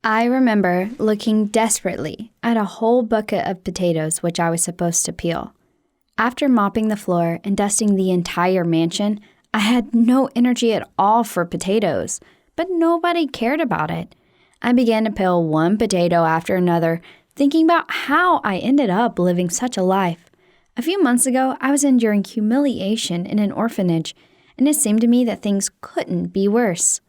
I remember looking desperately at a whole bucket of potatoes which I was supposed to peel. After mopping the floor and dusting the entire mansion, I had no energy at all for potatoes, but nobody cared about it. I began to peel one potato after another, thinking about how I ended up living such a life. A few months ago, I was enduring humiliation in an orphanage, and it seemed to me that things couldn't be worse.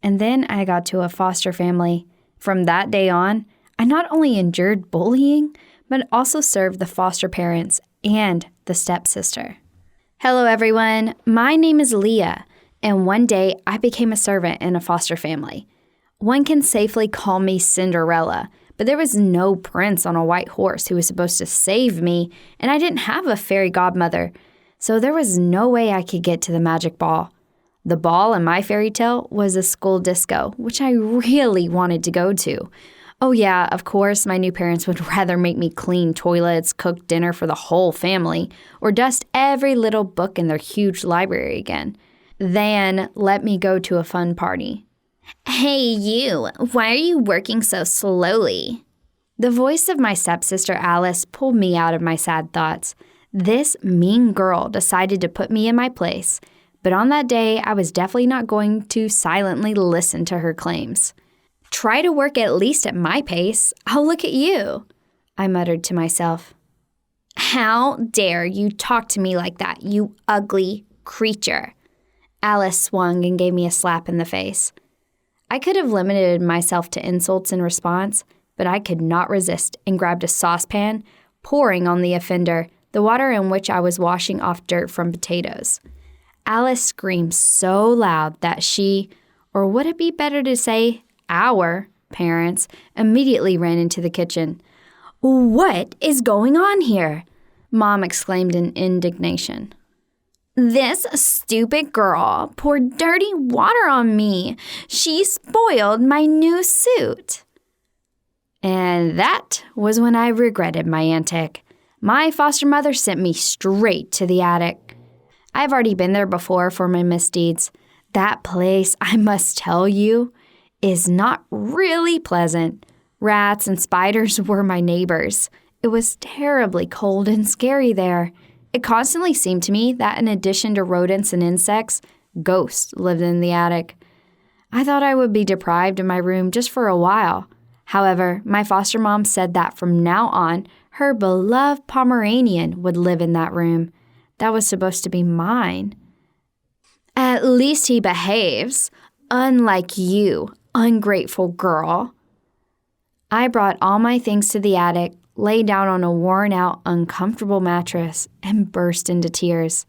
And then I got to a foster family. From that day on, I not only endured bullying, but also served the foster parents and the stepsister. Hello, everyone. My name is Leah, and one day I became a servant in a foster family. One can safely call me Cinderella, but there was no prince on a white horse who was supposed to save me, and I didn't have a fairy godmother, so there was no way I could get to the magic ball. The ball in my fairy tale was a school disco, which I really wanted to go to. Oh yeah, of course, my new parents would rather make me clean toilets, cook dinner for the whole family, or dust every little book in their huge library again, than let me go to a fun party. Hey you, why are you working so slowly? The voice of my stepsister Alice pulled me out of my sad thoughts. This mean girl decided to put me in my place. But on that day, I was definitely not going to silently listen to her claims. Try to work at least at my pace. I'll look at you, I muttered to myself. How dare you talk to me like that, you ugly creature? Alice swung and gave me a slap in the face. I could have limited myself to insults in response, but I could not resist and grabbed a saucepan, pouring on the offender, the water in which I was washing off dirt from potatoes. Alice screamed so loud that she, or would it be better to say our, parents, immediately ran into the kitchen. What is going on here? Mom exclaimed in indignation. This stupid girl poured dirty water on me. She spoiled my new suit. And that was when I regretted my antic. My foster mother sent me straight to the attic. I've already been there before for my misdeeds. That place, I must tell you, is not really pleasant. Rats and spiders were my neighbors. It was terribly cold and scary there. It constantly seemed to me that in addition to rodents and insects, ghosts lived in the attic. I thought I would be deprived of my room just for a while. However, my foster mom said that from now on, her beloved Pomeranian would live in that room. That was supposed to be mine. At least he behaves, unlike you, ungrateful girl. I brought all my things to the attic, lay down on a worn-out, uncomfortable mattress, and burst into tears.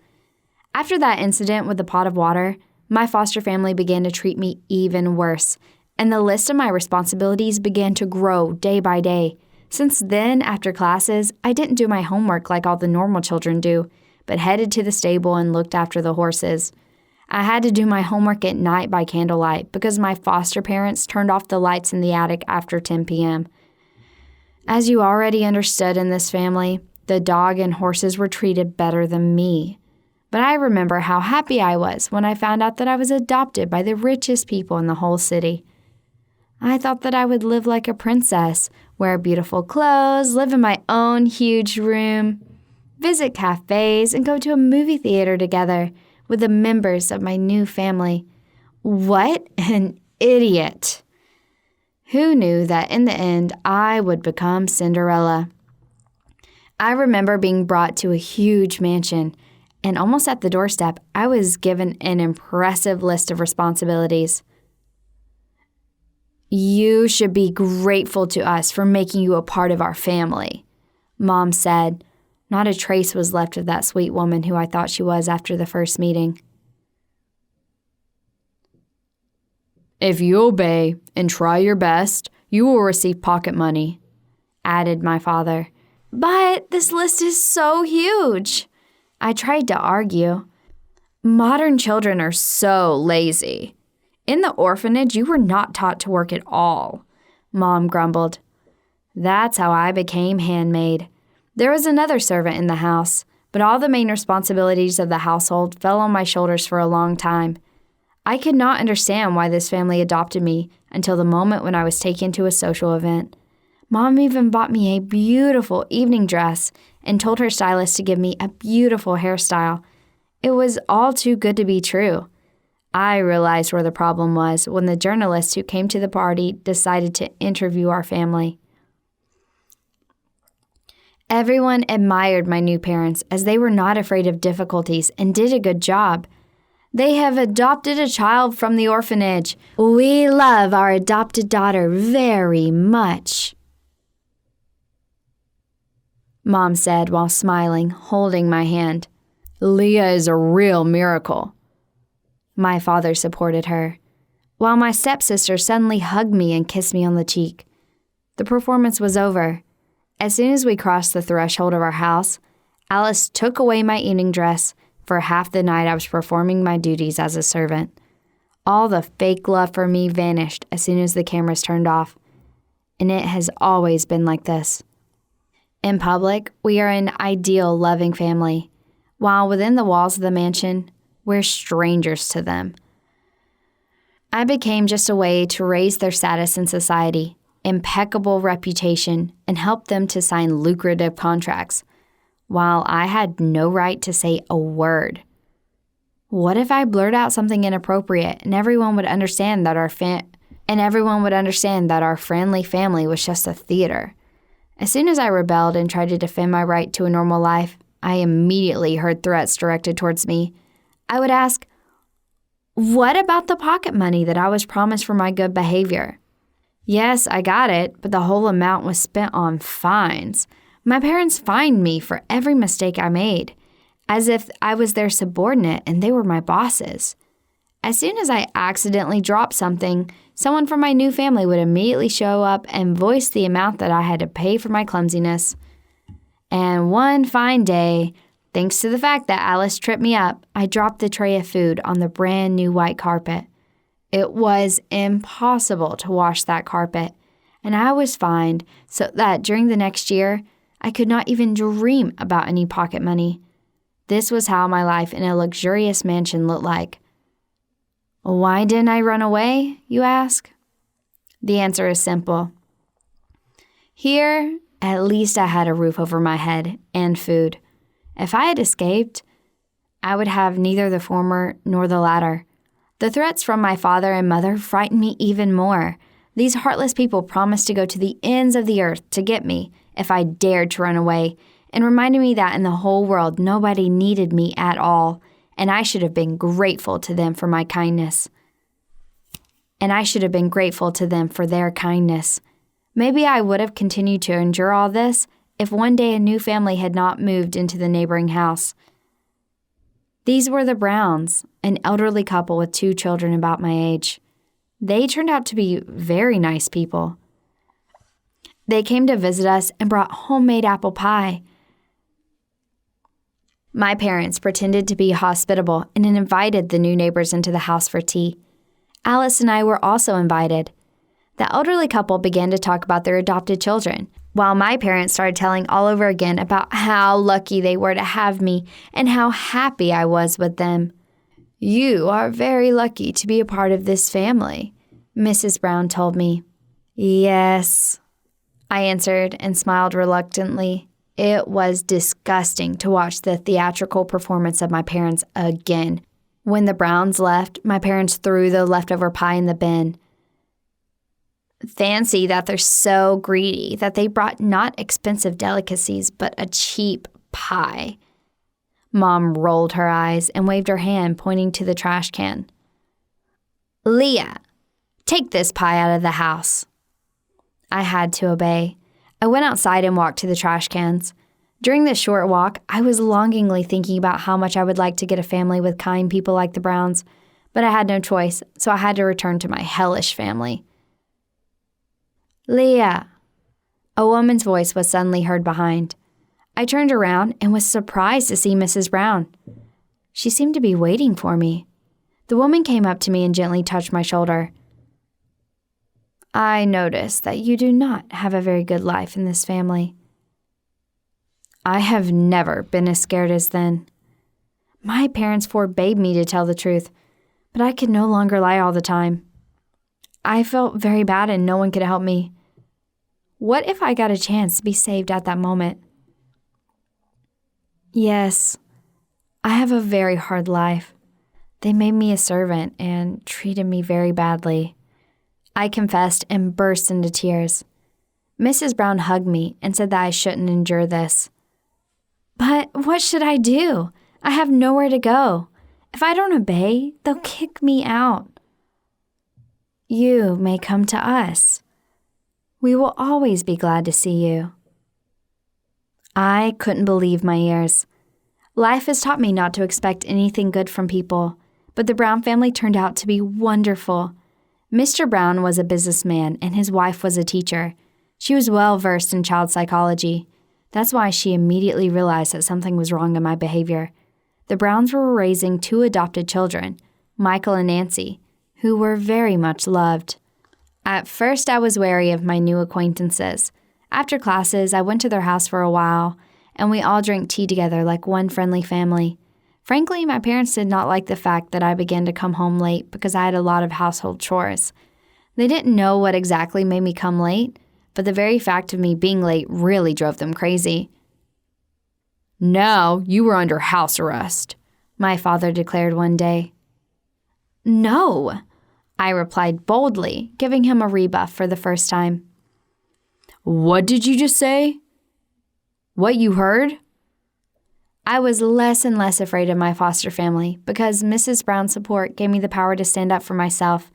After that incident with the pot of water, my foster family began to treat me even worse, and the list of my responsibilities began to grow day by day. Since then, after classes, I didn't do my homework like all the normal children do, but headed to the stable and looked after the horses. I had to do my homework at night by candlelight because my foster parents turned off the lights in the attic after 10 p.m. As you already understood in this family, the dog and horses were treated better than me. But I remember how happy I was when I found out that I was adopted by the richest people in the whole city. I thought that I would live like a princess, wear beautiful clothes, live in my own huge room, visit cafes, and go to a movie theater together with the members of my new family. What an idiot! Who knew that in the end I would become Cinderella? I remember being brought to a huge mansion, and almost at the doorstep, I was given an impressive list of responsibilities. You should be grateful to us for making you a part of our family, Mom said. Not a trace was left of that sweet woman who I thought she was after the first meeting. If you obey and try your best, you will receive pocket money, added my father. But this list is so huge, I tried to argue. Modern children are so lazy. In the orphanage, you were not taught to work at all, Mom grumbled. That's how I became handmaid. There was another servant in the house, but all the main responsibilities of the household fell on my shoulders for a long time. I could not understand why this family adopted me until the moment when I was taken to a social event. Mom even bought me a beautiful evening dress and told her stylist to give me a beautiful hairstyle. It was all too good to be true. I realized where the problem was when the journalist who came to the party decided to interview our family. Everyone admired my new parents as they were not afraid of difficulties and did a good job. They have adopted a child from the orphanage. We love our adopted daughter very much, Mom said while smiling, holding my hand. Leah is a real miracle. My father supported her, while my stepsister suddenly hugged me and kissed me on the cheek. The performance was over. As soon as we crossed the threshold of our house, Alice took away my evening dress. For half the night I was performing my duties as a servant. All the fake love for me vanished as soon as the cameras turned off, and it has always been like this. In public, we are an ideal, loving family, while within the walls of the mansion, we're strangers to them. I became just a way to raise their status in society, impeccable reputation, and help them to sign lucrative contracts, while I had no right to say a word. What if I blurt out something inappropriate and everyone would understand that our friendly family was just a theater? As soon as I rebelled and tried to defend my right to a normal life, I immediately heard threats directed towards me. I would ask, "What about the pocket money that I was promised for my good behavior?" Yes, I got it, but the whole amount was spent on fines. My parents fined me for every mistake I made, as if I was their subordinate and they were my bosses. As soon as I accidentally dropped something, someone from my new family would immediately show up and voice the amount that I had to pay for my clumsiness. And one fine day, thanks to the fact that Alice tripped me up, I dropped the tray of food on the brand new white carpet. It was impossible to wash that carpet, and I was fined so that during the next year, I could not even dream about any pocket money. This was how my life in a luxurious mansion looked like. Why didn't I run away, you ask? The answer is simple. Here, at least I had a roof over my head and food. If I had escaped, I would have neither the former nor the latter. The threats from my father and mother frightened me even more. These heartless people promised to go to the ends of the earth to get me if I dared to run away, and reminded me that in the whole world nobody needed me at all, and I should have been grateful to them for my kindness. And I should have been grateful to them for their kindness. Maybe I would have continued to endure all this if one day a new family had not moved into the neighboring house. These were the Browns, an elderly couple with 2 children about my age. They turned out to be very nice people. They came to visit us and brought homemade apple pie. My parents pretended to be hospitable and invited the new neighbors into the house for tea. Alice and I were also invited. The elderly couple began to talk about their adopted children, while my parents started telling all over again about how lucky they were to have me and how happy I was with them. "You are very lucky to be a part of this family," Mrs. Brown told me. "Yes," I answered and smiled reluctantly. It was disgusting to watch the theatrical performance of my parents again. When the Browns left, my parents threw the leftover pie in the bin. Fancy that they're so greedy that they brought not expensive delicacies, but a cheap pie. Mom rolled her eyes and waved her hand, pointing to the trash can. "Leah, take this pie out of the house." I had to obey. I went outside and walked to the trash cans. During this short walk, I was longingly thinking about how much I would like to get a family with kind people like the Browns, but I had no choice, so I had to return to my hellish family. "Leah," a woman's voice was suddenly heard behind. I turned around and was surprised to see Mrs. Brown. She seemed to be waiting for me. The woman came up to me and gently touched my shoulder. "I notice that you do not have a very good life in this family." I have never been as scared as then. My parents forbade me to tell the truth, but I could no longer lie all the time. I felt very bad and no one could help me. What if I got a chance to be saved at that moment? Yes, I have a very hard life. They made me a servant and treated me very badly. I confessed and burst into tears. Mrs. Brown hugged me and said that I shouldn't endure this. But what should I do? I have nowhere to go. If I don't obey, they'll kick me out. You may come to us. We will always be glad to see you. I couldn't believe my ears. Life has taught me not to expect anything good from people, but the Brown family turned out to be wonderful. Mr. Brown was a businessman and his wife was a teacher. She was well versed in child psychology. That's why she immediately realized that something was wrong in my behavior. The Browns were raising 2 adopted children, Michael and Nancy, who were very much loved. At first, I was wary of my new acquaintances. After classes, I went to their house for a while, and we all drank tea together like one friendly family. Frankly, my parents did not like the fact that I began to come home late because I had a lot of household chores. They didn't know what exactly made me come late, but the very fact of me being late really drove them crazy. "Now you were under house arrest," my father declared one day. "No," I replied boldly, giving him a rebuff for the first time. "What did you just say? What you heard?" I was less and less afraid of my foster family because Mrs. Brown's support gave me the power to stand up for myself.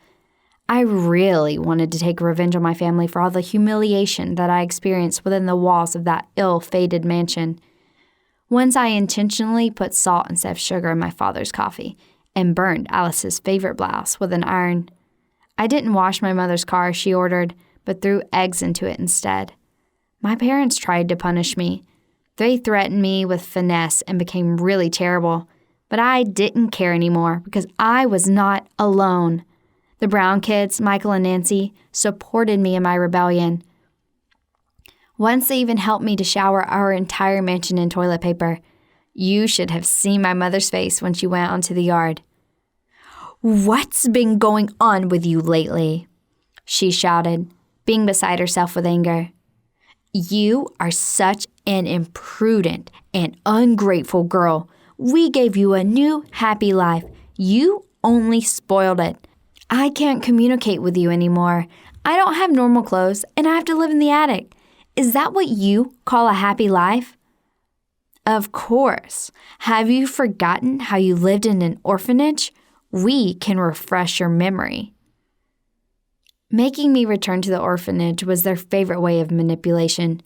I really wanted to take revenge on my family for all the humiliation that I experienced within the walls of that ill-fated mansion. Once I intentionally put salt instead of sugar in my father's coffee and burned Alice's favorite blouse with an iron. I didn't wash my mother's car as she ordered, but threw eggs into it instead. My parents tried to punish me. They threatened me with finesse and became really terrible, but I didn't care anymore because I was not alone. The Brown kids, Michael and Nancy, supported me in my rebellion. Once they even helped me to shower our entire mansion in toilet paper. You should have seen my mother's face when she went onto the yard. "What's been going on with you lately?" she shouted, being beside herself with anger. "You are such an imprudent and ungrateful girl. We gave you a new, happy life. You only spoiled it. I can't communicate with you anymore. I don't have normal clothes, and I have to live in the attic. Is that what you call a happy life?" "Of course. Have you forgotten how you lived in an orphanage? We can refresh your memory." Making me return to the orphanage was their favorite way of manipulation.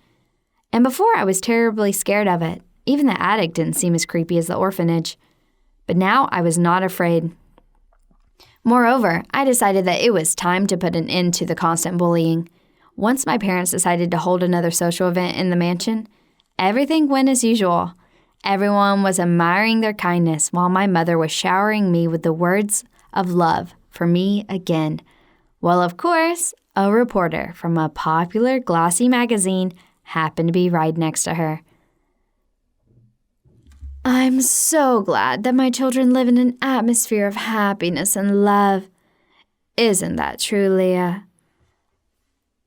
And before, I was terribly scared of it. Even the attic didn't seem as creepy as the orphanage. But now I was not afraid. Moreover, I decided that it was time to put an end to the constant bullying. Once my parents decided to hold another social event in the mansion, everything went as usual. Everyone was admiring their kindness while my mother was showering me with the words of love for me again. Well, of course, a reporter from a popular glossy magazine happened to be right next to her. "I'm so glad that my children live in an atmosphere of happiness and love. Isn't that true, Leah?"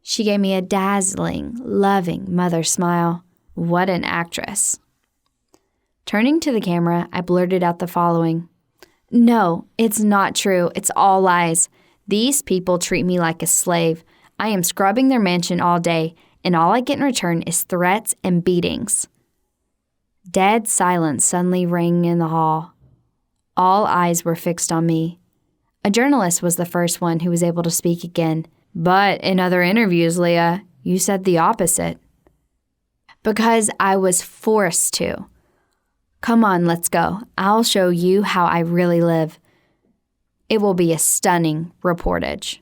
She gave me a dazzling, loving mother smile. What an actress. Turning to the camera, I blurted out the following. "No, it's not true. It's all lies. These people treat me like a slave. I am scrubbing their mansion all day, and all I get in return is threats and beatings." Dead silence suddenly rang in the hall. All eyes were fixed on me. A journalist was the first one who was able to speak again. "But in other interviews, Leah, you said the opposite." "Because I was forced to. Come on, let's go. I'll show you how I really live. It will be a stunning reportage."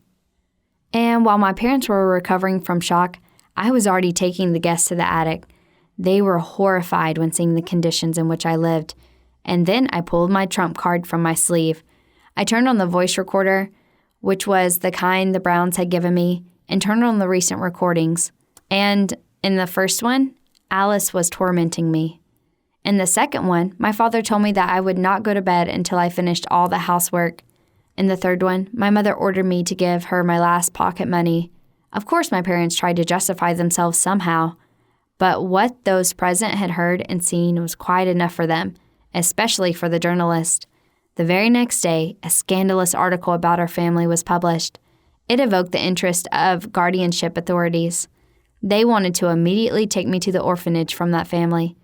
And while my parents were recovering from shock, I was already taking the guests to the attic. They were horrified when seeing the conditions in which I lived. And then I pulled my trump card from my sleeve. I turned on the voice recorder, which was the kind the Browns had given me, and turned on the recent recordings. And in the first one, Alice was tormenting me. In the second one, my father told me that I would not go to bed until I finished all the housework. In the third one, my mother ordered me to give her my last pocket money. Of course, my parents tried to justify themselves somehow, but what those present had heard and seen was quite enough for them, especially for the journalist. The very next day, a scandalous article about our family was published. It evoked the interest of guardianship authorities. They wanted to immediately take me to the orphanage from that family.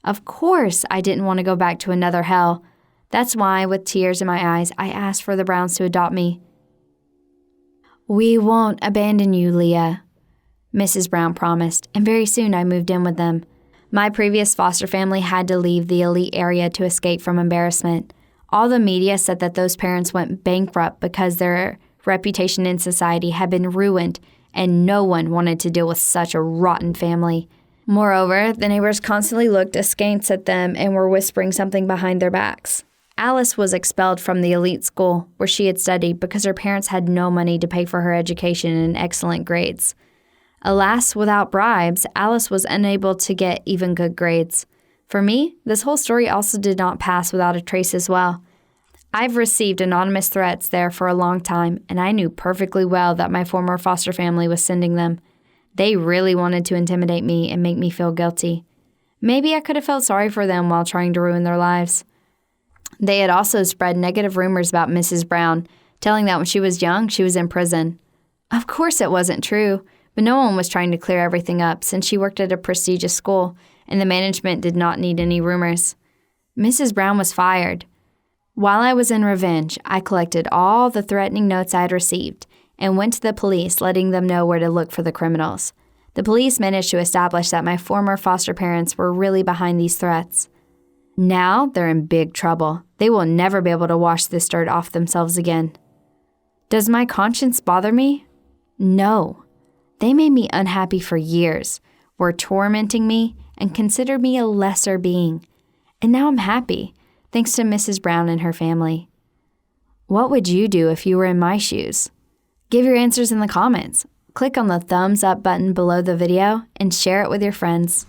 Of course, I didn't want to go back to another hell. That's why, with tears in my eyes, I asked for the Browns to adopt me. "We won't abandon you, Leah," Mrs. Brown promised, and very soon I moved in with them. My previous foster family had to leave the elite area to escape from embarrassment. All the media said that those parents went bankrupt because their reputation in society had been ruined, and no one wanted to deal with such a rotten family. Moreover, the neighbors constantly looked askance at them and were whispering something behind their backs. Alice was expelled from the elite school where she had studied because her parents had no money to pay for her education and excellent grades. Alas, without bribes, Alice was unable to get even good grades. For me, this whole story also did not pass without a trace as well. I've received anonymous threats there for a long time, and I knew perfectly well that my former foster family was sending them. They really wanted to intimidate me and make me feel guilty. Maybe I could have felt sorry for them while trying to ruin their lives. They had also spread negative rumors about Mrs. Brown, telling that when she was young, she was in prison. Of course it wasn't true, but no one was trying to clear everything up since she worked at a prestigious school, and the management did not need any rumors. Mrs. Brown was fired. While I was in revenge, I collected all the threatening notes I had received and went to the police, letting them know where to look for the criminals. The police managed to establish that my former foster parents were really behind these threats. Now they're in big trouble. They will never be able to wash this dirt off themselves again. Does my conscience bother me? No. They made me unhappy for years, were tormenting me, and considered me a lesser being. And now I'm happy, thanks to Mrs. Brown and her family. What would you do if you were in my shoes? Give your answers in the comments. Click on the thumbs up button below the video and share it with your friends.